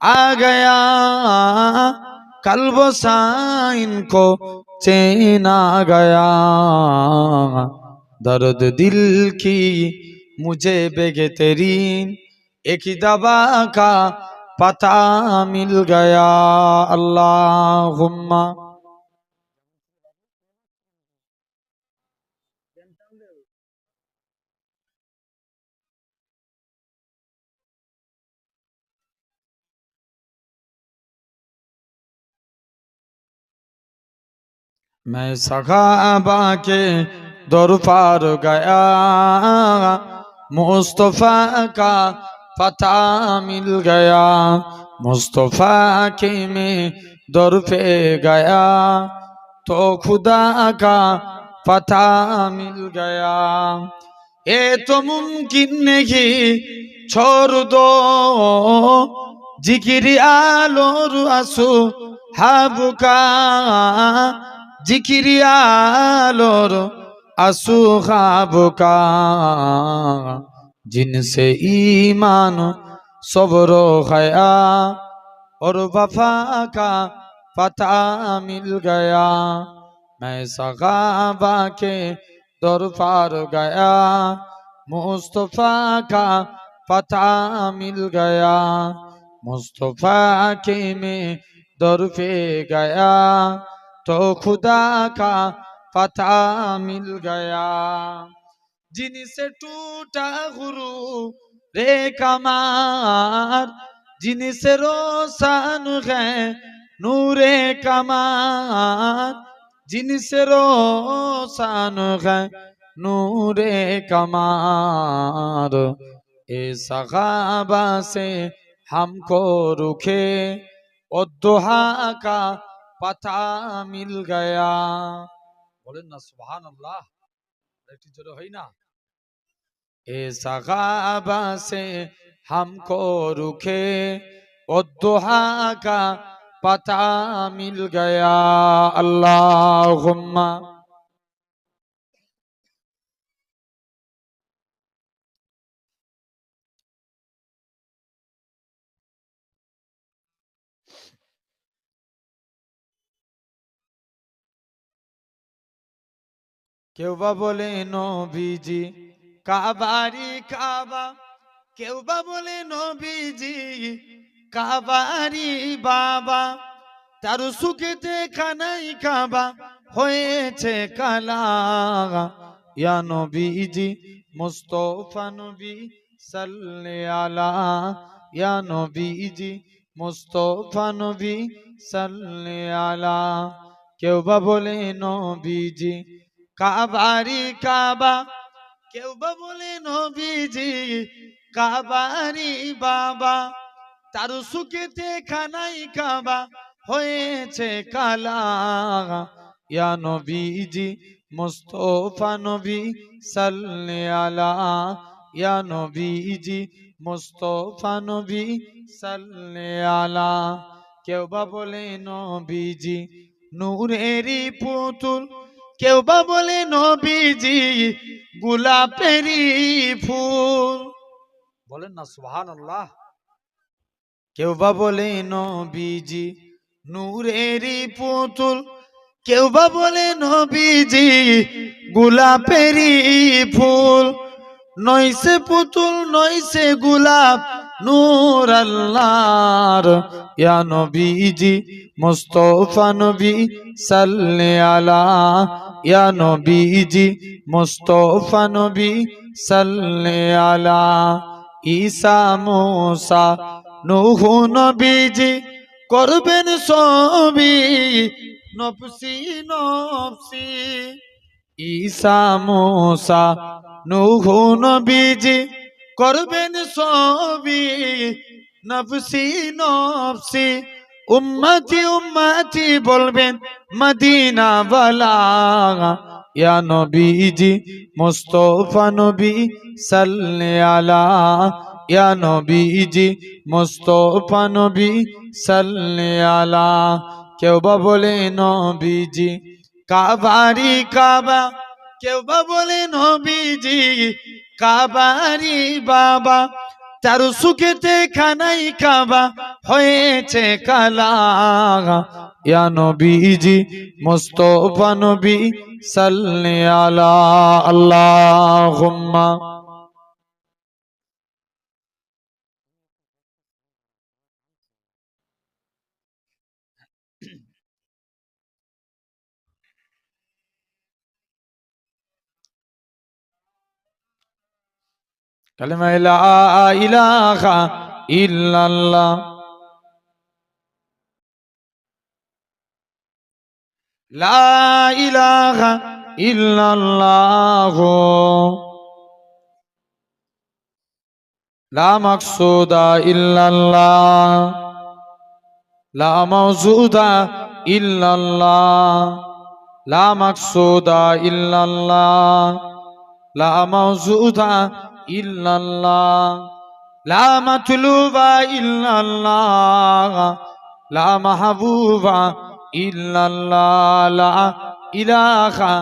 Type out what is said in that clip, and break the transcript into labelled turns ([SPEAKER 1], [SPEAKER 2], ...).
[SPEAKER 1] आ गया कल्ब साइन को चैन आ गया दर्द दिल की मुझे बेगतरीन एक दवा का पता मिल गया अल्लाहुम्मा मैं सहाबा के दर पार गया मुस्तफा का पता मिल गया मुस्तफा के मैं दर पे गया तो खुदा का पता मिल गया ये तो मुमकिन नहीं छोड़ दो जिक्र आलोर आंसू हाबुका जिक्र आलोर आंसू हाबुका जिनसे ईमान सब्र हया और वफा का पता मिल गया मैं सहाबा के दर पार गया मुस्तफा का पता मिल गया मुस्तफा के मैं दर पे गया तो खुदा का पता मिल गया जिनसे टूटा गुरु रे कमार जिनसे रोशन है नूरे कमार जिनसे रोशन है नूरे कमार ए सहाबा से हमको रुखे और दुहा का पता मिल गया बोलें ना सुभान अल्लाह একটু জোরে হই না ए सहाबा से हमको रुखे और दुहा का पता मिल गया अल्लाहुम्मा কেউ বা বলে নবীজি কাবারি কাবা কেউ বা বলে নবীজি কাবারি বাবা তার সুখেতে খানাই কাবা হয়েছে কালা ইয়া নবীজি মুস্তাফা নবী সাল্লে আলা ইয়া নবীজি মুস্তাফা নবী সাল্লে আলা কেউ বা বলে নবীজি কাবারি কাবা কেউ বা বলে নবীজি কাবারি বাবা তার সুখেতে খানাই কাবা হয়েছে কালা ইয়া নবীজি মুস্তাফা নবী সাল্লে আলা ইয়া নবীজি মুস্তাফা নবী সাল্লে আলা কেউ বা বলে নবীজি নূরেরই পুতুল কেউ বা বলে নবীজি গোলাপেরই ফুল বলেন না সুবহানাল্লাহ কেউ বা বলে নবীজি নূরেরই পুতুল কেউ বা বলে নবীজি গোলাপেরই ফুল নইছে পুতুল নইছে গোলাপ নূর আল্লাহর ইয়া নবীজি মুস্তাফা নবী সাল্লে আলা ইয়া নবীজি মুস্তাফা নবী সাল্লে আলা ঈসা মুসা নূহ নবীজি করবেন সবই নফসি নফসি ঈসা মুসা নূহ নবীজি করবেন সবই নফসি নফসি উম্মতি উম্মতি বলবেন মদিনা ওয়ালা ইয়া নবীজি মুস্তাফা নবী সাল্লে আলা ইয়া নবীজি মুস্তাফা নবী সাল্লে আলা কেউ বা বলে নবীজি কাবারি কাবা কেউ বা বলে নবীজি কাবারি বাবা তার সুখেতে খানাই কাবা হয়েছে কালা। ইয়া নবীজি মুস্তাফা নবী সাল্লি আলা আল্লাহুম্মা কালিমা লা ইলাহা ইল্লাল্লাহ লা ইলাহা ইল্লাল্লাহ লা মাকসুদা ইল্লাল্লাহ লা মাওজুদা ইল্লাল্লাহ লা মাকসুদা ইল্লাল্লাহ লা মাওজুদা ইল্লাল্লাহ লা মাতলুবা ইল্লাল্লাহ লা মাহবুবা ইল্লাল্লাহ লা ইলাহা